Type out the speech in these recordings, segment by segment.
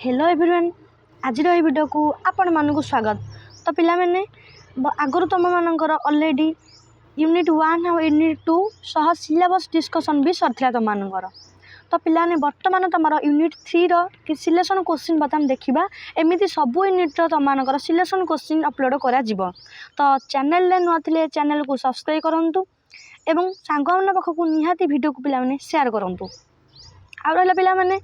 Hello everyone आज video को आपण मानक स्वागत। तो पिला मैंने आगुरी तुम मानकर ऑलरेडी यूनिट 1 और यूनिट 2 सह सिलेबस डिस्कशन भी सरथिला तुम मानकर। तो पिला ने वर्तमान तुम यूनिट 3 रो कि सिलेक्शन क्वेश्चन बर्तमान देखा एमती सब यूनिट तुम मानकर सिलेक्शन क्वेश्चन अपलोड करा जिवो। तो चैनल नुआ थे चैनल को सब्सक्राइब करूँ एवं सांग मान पाखक निहाती वीडियो को पिला माने शेयर करूँ। आ रहा पिला माने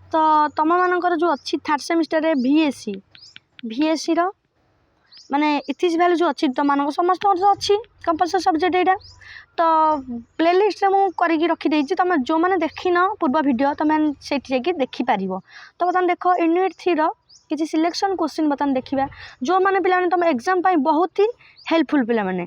तो तुम मानकर जो अच्छी थर्ड सेमिस्टर रे VSC रो माने इथिक्स वैल्यू जो अच्छी तुम मानक समस्त अच्छी कंपलसरी सब्जेक्ट यहाँ। तो प्लेलिस्ट में मुझे करके रखीदे तुम जो मैंने देखी न पूर्व वीडियो तुम से देखिपार। तो बर्तमान देख यूनिट 3 रो किसी सिलेक्शन क्वेश्चन बर्तमान देखा जो मैंने पिला तुम एग्जाम बहुत ही हेल्पफुल पिला माने।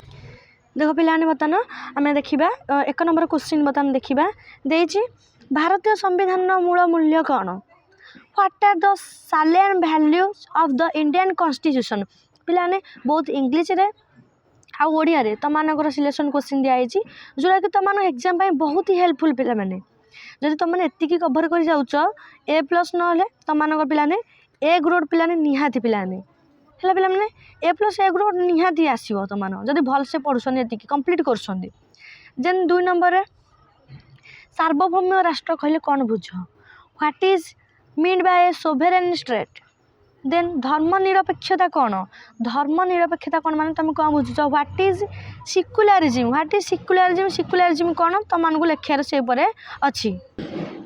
देख पिला बर्तमान आम देखा 1 नंबर क्वेश्चन बर्तमान देखा देछि भारतीय संविधान मूल मूल्य कौन। What are the salient values of the Indian constitution. पिलाने बहुत इंग्लिश रे आ ओडिया रे तुम मानकर सिलेक्शन क्वेश्चन दिखाई जोटा कि तुम एग्जाम बहुत ही हेल्पफुल पिला माने। जदि तुम एतिकी कवर कर जाउछ A+ न तुम मानकर पिलाने A ग्रेड पिलाने निहाती पिलाने है पिला माने A+ A ग्रेड निहाती आसीबो तुम मान जदि भल से पढ़ुछन एतिकी कंप्लीट करछन। देन 2 नंबर रे सार्वभौम राष्ट्र कहले कौन बुझ। What is mean by a sovereign state. Then धर्मनिरपेक्षता कौन। धर्मनिरपेक्षता कौन माने तुम कौन बुझुछ। What is secularism. What is secularism. Secularism कौन तुम मानक लेखार से अच्छी।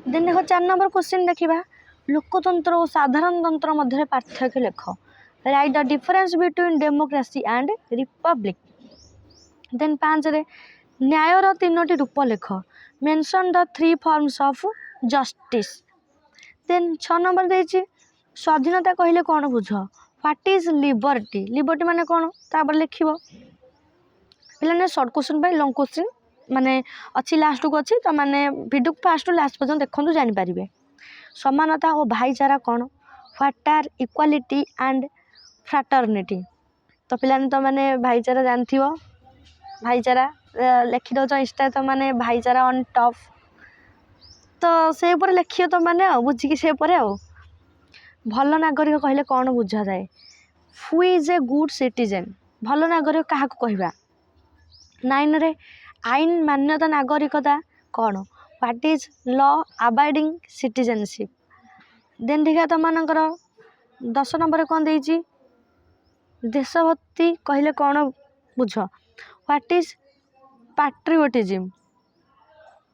देन देखो 4 नंबर क्वेश्चन देखा लोकतंत्र और साधारण तंत्र मध्य पार्थक्य लेख। Write the difference between democracy and republic. Then 5 रे न्यायर 3टी रूप लेख। Mention the 3 forms of justice. Then 6 number देछि स्वाधीनता कहले कौन बुझ। What is liberty. लिबर्टी माने कौन तापर लिखिबो पिलाने short question by long question माने अच्छी लास्ट को अच्छी तो माने वीडियो फास्ट लास्ट पर्यंत देखंतु जानि पारिबे। समानता और भाईचारा कौन। What are equality and fraternity. तो पिलाने तो माने भाईचारा जानथिबो भाईचारा लिखि दो इंस्टा तो माने भाईचारा ऑन टॉप तो से ऊपर लिखियो तो माने बुझी से ऊपर भल नागरिक कहले कौन बुझा जाए। Who is a good citizen. भल नागरिक क्या कहवा। 9 रे आईन मान्यता नागरिकता कौन। What is law abiding citizenship. Then देखा तुम मानकर 10 नंबर कौन देछि देशभक्ति कहले कौन बुझ। What is patriotism.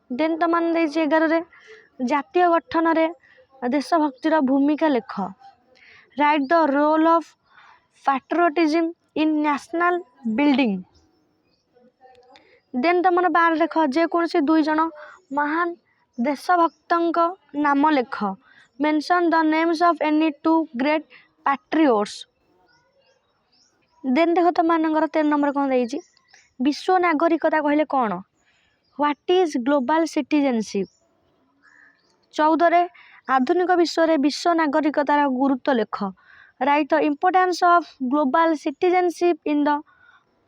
देन तुम मान 11 रे जातीय गठन रे देशभक्तिर भूमिका लेख। Write the role of patriotism in national building. Then तुम 12 लेख जेकोसी 2 जन महान देशभक्तों नाम लेख। Mention the names of any 2 great patriots. Then देख तुम मानकर 13 नंबर कौन देछि विश्व नागरिकता कहले कौन। What is global citizenship. 14 रे आधुनिक विश्व रे विश्व नागरिकतार गुरुत्व लेख। Write the importance of global citizenship in the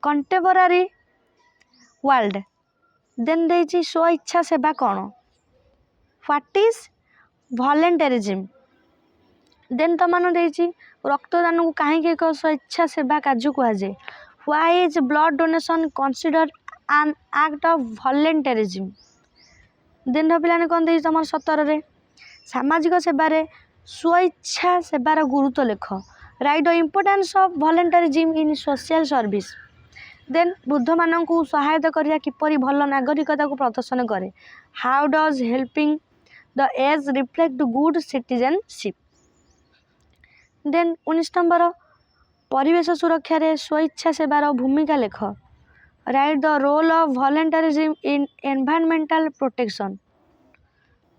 contemporary world. Then देछि स्व इच्छा सेवा कौन। What is वॉलंटरिज्म। देन तुम देछि रक्तदान को कहीं एक स्व इच्छा सेवा कार्य कहुए। Why is blood donation considered an act of volunteerism. Then पिलाने कौन देछि तुम 17 रे सामाजिक सेवार स्वेच्छा सेवार गुरुत्व लेख। Write the importance of volunteerism in social service. Then वृद्ध मान को सहायता करिया किपरि भल नागरिकता को प्रदर्शन करे। How does helping the aged reflect good citizenship. Then 19 number परिवेश सुरक्षा रे स्वेच्छा सेवार भूमिका लेख। Write the role of volunteerism in environmental protection.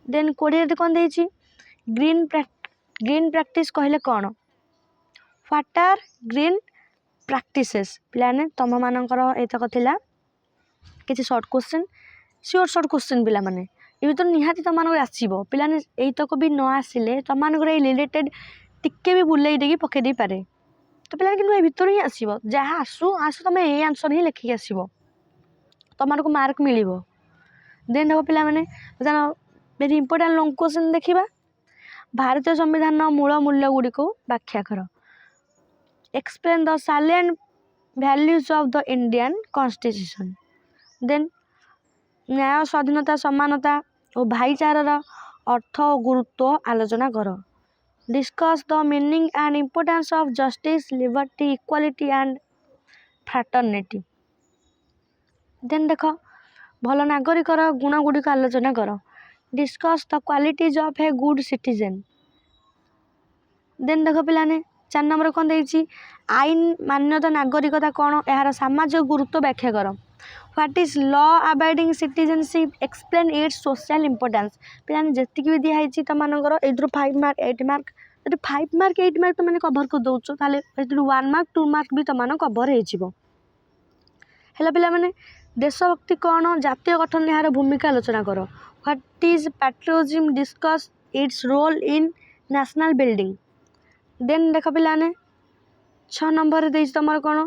Then 20 कौन देछि ग्रीन प्रैक्टिस कहले कौन। What are green practices. पिलाने तुम मानकर एतक थिला किछि शॉर्ट क्वेश्चन शॉर्ट क्वेश्चन पिला माने ये तो निहाती तुम मानक आसीबो। पिलाने एतक भी न आसिले तुम मानकर ए रिलेटेड टिके भी बुलाई देगी पके दे पारे। तो पिलाने कि भीतर ही आसो जहाँ आसू आसू तुम ये आंसर ही लिखिक आसो तुम को मार्क मिल। देन देखो पिला माने वेरी इंपोर्टेंट लॉन्ग क्वेश्चन देखा ଭାରତୀୟ ସମ୍ବିଧାନର ମୂଳ ମୂଲ୍ୟଗୁଡ଼ିକୁ ବ୍ୟାଖ୍ୟା କର। Explain the salient values of the Indian constitution. Then ନ୍ୟାୟ, ସ୍ୱାଧୀନତା, ସମାନତା ଓ ଭାଇଚାରାର ଅର୍ଥ ଓ ଗୁରୁତ୍ୱ ଆଲୋଚନା କର। Discuss the meaning and importance of justice, liberty, equality and fraternity. Then ଦେଖ ଭଲ ନାଗରିକର ଗୁଣଗୁଡ଼ିକ ଆଲୋଚନା କର। Discuss the qualities of a good citizen. Then ଦେଖ ପିଲାମାନେ 4 ନମ୍ବର କ'ଣ ଦେଇଛି, ଆଇନ ମାନ୍ୟତା ନାଗରିକତା କ'ଣ, ଏହାର ସାମାଜିକ ଗୁରୁତ୍ୱ ବ୍ୟାଖ୍ୟା କର। What is law abiding citizenship, explain its social importance. ପିଲାମାନେ ଯେତିକି ବି ଦିଆହେଇଛି ତୁମମାନଙ୍କର ଏଇଥିରୁ 5 ମାର୍କ 8 ମାର୍କ, ଯଦି 5 ମାର୍କ 8 ମାର୍କ ତୁମେ କଭର୍ କରିଦେଉଛ ତାହେଲେ ଏଥିରୁ 1 ମାର୍କ 2 ମାର୍କ ବି ତୁମମାନଙ୍କ କଭର୍ ହେଇଯିବ। ହେଲା ପିଲାମାନେ ଦେଶଭକ୍ତି କ'ଣ, ଜାତୀୟ ଗଠନରେ ଏହାର ଭୂମିକା ଆଲୋଚନା କର। What is patriotism, discuss its role in national building. Then ଦେଖ ପିଲାମାନେ 6 ନମ୍ବରରେ ଦେଇଛି ତୁମର କ'ଣ,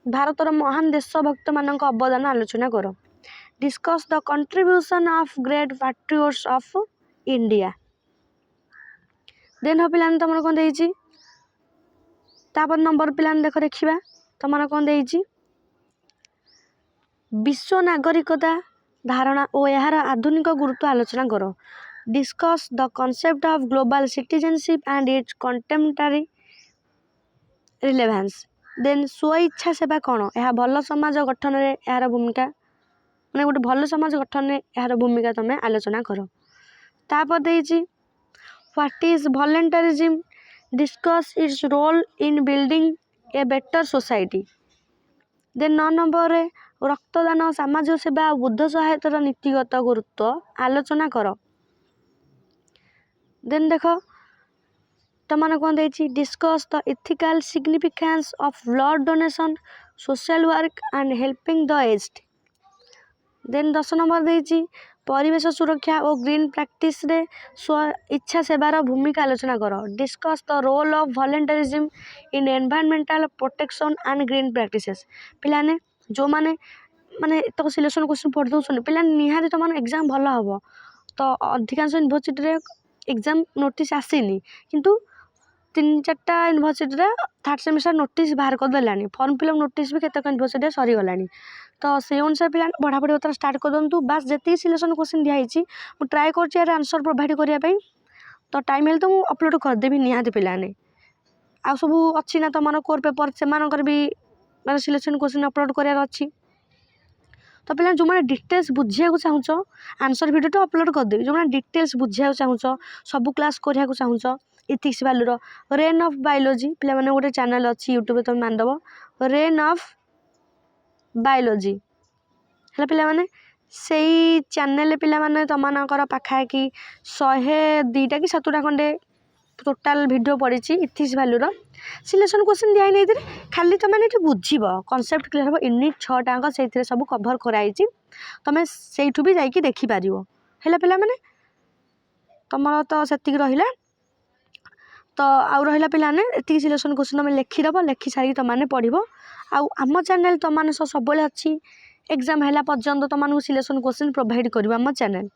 ଭାରତର ମହାନ ଦେଶଭକ୍ତମାନଙ୍କ ଅବଦାନ ଆଲୋଚନା କର। Discuss the contribution of great patriots of India. Then ପିଲାମାନେ ତୁମର କ'ଣ ଦେଇଛି, ତାପରେ ନମ୍ବର ପିଲାମାନେ ଦେଖ ଦେଖିବା ତୁମର କ'ଣ ଦେଇଛି, ବିଶ୍ୱ ନାଗରିକତା ଧାରଣା ଓ ଏହାର ଆଧୁନିକ ଗୁରୁତ୍ୱ ଆଲୋଚନା କର। Discuss the concept of global citizenship and its contemporary relevance. Then ସ୍ୱଇଚ୍ଛା ସେବା କ'ଣ, ଏହା ଭଲ ସମାଜ ଗଠନରେ ଏହାର ଭୂମିକା, ମାନେ ଗୋଟେ ଭଲ ସମାଜ ଗଠନରେ ଏହାର ଭୂମିକା ତୁମେ ଆଲୋଚନା କର। ତାପରେ ଦେଇଛି what is volunteerism, discuss its role in building a better society. Then 9 ନମ୍ବରରେ ରକ୍ତଦାନ, ସାମାଜିକ ସେବା ଓ ବୁଦ୍ଧ ସହାୟତାର ନୀତିଗତ ଗୁରୁତ୍ୱ ଆଲୋଚନା କର। ଦେନ୍ ଦେଖ ତୁମମାନେ କ'ଣ ଦେଇଛି, discuss the ethical significance of blood donation, social work and helping the aged. Then 10 number ଦେଇଛି ପରିବେଶ ସୁରକ୍ଷା ଓ ଗ୍ରୀନ୍ ପ୍ରାକ୍ଟିସରେ ସ୍ୱଇଚ୍ଛା ସେବାର ଭୂମିକା ଆଲୋଚନା କର। Discuss the role of volunteerism in environmental protection and green practices. ପିଲାମାନେ ଯେଉଁମାନେ ମାନେ ଏତକ ସିଲେକ୍ସନ୍ କ୍ୱେଶ୍ଚନ୍ ପଢ଼ି ଦେଉଛନ୍ତି ପିଲାମାନେ ନିହାତି ତୁମର ଏକ୍ଜାମ୍ ଭଲ ହେବ। ତ ଅଧିକାଂଶ ୟୁନିଭର୍ସିଟିରେ ଏକ୍ଜାମ୍ ନୋଟିସ୍ ଆସିନି, କିନ୍ତୁ 3-4ଟା ୟୁନିଭର୍ସିଟିରେ 3rd ସେମିଷ୍ଟାର ନୋଟିସ୍ ବାହାର କରିଦେଲାଣି, ଫର୍ମ ଫିଲ୍ଅପ୍ ନୋଟିସ୍ ବି କେତେକ ୟୁନିଭର୍ସିଟିରେ ସରିଗଲାଣି। ତ ସେଇ ଅନୁସାରେ ପିଲା ପଢ଼ାପଢ଼ି କଥା ଷ୍ଟାର୍ଟ କରିଦିଅନ୍ତୁ। ବାସ୍ ଯେତିକି ସିଲେକ୍ସନ୍ କ୍ୱେଶ୍ଚନ୍ ଦିଆହେଇଛି ମୁଁ ଟ୍ରାଏ କରୁଛି ଏହାର ଆନ୍ସର୍ ପ୍ରୋଭାଇଡ଼ କରିବା ପାଇଁ। ତ ଟାଇମ୍ ହେଲେ ତ ମୁଁ ଅପଲୋଡ଼ କରିଦେବି ନିହାତି ପିଲାମାନେ। ଆଉ ସବୁ ଅଛି ନା ତୁମର କୋର୍ ପେପର୍, ସେମାନଙ୍କର ବି ମାନେ ସିଲେକ୍ସନ୍ କ୍ୱେଶ୍ଚନ୍ ଅପଲୋଡ଼ କରିବାର ଅଛି। ତ ପିଲା ଯେଉଁମାନେ ଡିଟେଲ୍ସ ବୁଝିବାକୁ ଚାହୁଁଛ ଆନ୍ସର୍ ଭିଡ଼ିଓଟା ଅପଲୋଡ଼ କରିଦେବି। ଯେଉଁମାନେ ଡିଟେଲ୍ସ ବୁଝିବାକୁ ଚାହୁଁଛ, ସବୁ କ୍ଲାସ୍ କରିବାକୁ ଚାହୁଁଛ, ଇଥିକ୍ସ ଭାଲ୍ୟୁର ରେନ୍ ଅଫ୍ ବାୟୋଲୋଜି, ପିଲାମାନେ ଗୋଟେ ଚ୍ୟାନେଲ୍ ଅଛି ୟୁଟ୍ୟୁବରେ ତୁମେ ମାନିଦେବ ରେନ୍ ଅଫ୍ ବାୟୋଲୋଜି। ହେଲା ପିଲାମାନେ ସେଇ ଚ୍ୟାନେଲରେ ପିଲାମାନେ ତୁମମାନଙ୍କର ପାଖାପାଖି 102ଟା କି 7ଟା ଖଣ୍ଡେ ଟୋଟାଲ୍ ଭିଡ଼ିଓ ପଡ଼ିଛି ଇଥିକ୍ସ ଭାଲ୍ୟୁର। ସିଲେକ୍ସନ୍ କ୍ୱେଶ୍ଚନ୍ ଦିଆହେଇନି ଏଥିରେ, ଖାଲି ତୁମେ ଏଠି ବୁଝିବ, କନସେପ୍ଟ କ୍ଲିୟର୍ ହେବ। ୟୁନିଟ୍ 6ଟାଙ୍କ ସେଇଥିରେ ସବୁ କଭର୍ କରାଯାଇଛି, ତୁମେ ସେଇଠୁ ବି ଯାଇକି ଦେଖିପାରିବ। ହେଲା ପିଲାମାନେ ତୁମର ତ ସେତିକି ରହିଲା। ତ ଆଉ ରହିଲା ପିଲାମାନେ ଏତିକି ସିଲେକ୍ସନ୍ କ୍ୱେଶ୍ଚନ୍ ତୁମେ ଲେଖିଦେବ, ଲେଖି ସାରିକି ତୁମମାନେ ପଢ଼ିବ। ଆଉ ଆମ ଚ୍ୟାନେଲ୍ ତୁମମାନେ ସବୁବେଳେ ଅଛି, ଏକ୍ଜାମ୍ ହେଲା ପର୍ଯ୍ୟନ୍ତ ତୁମମାନଙ୍କୁ ସିଲେକ୍ସନ୍ କ୍ୱେଶ୍ଚନ୍ ପ୍ରୋଭାଇଡ଼ କରିବ ଆମ ଚ୍ୟାନେଲ୍।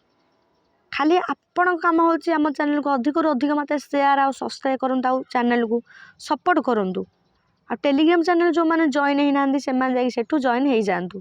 ଖାଲି ଆପଣଙ୍କ କାମ ହେଉଛି ଆମ ଚ୍ୟାନେଲ୍କୁ ଅଧିକରୁ ଅଧିକ ମାତ୍ରାରେ ସେୟାର ଆଉ ସବସ୍କ୍ରାଇବ୍ କରନ୍ତୁ, ଆଉ ଚ୍ୟାନେଲ୍କୁ ସପୋର୍ଟ କରନ୍ତୁ। ଆଉ ଟେଲିଗ୍ରାମ ଚ୍ୟାନେଲ୍ ଯେଉଁମାନେ ଜଏନ୍ ହେଇନାହାନ୍ତି ସେମାନେ ଯାଇକି ସେଠୁ ଜଏନ୍ ହେଇଯାଆନ୍ତୁ।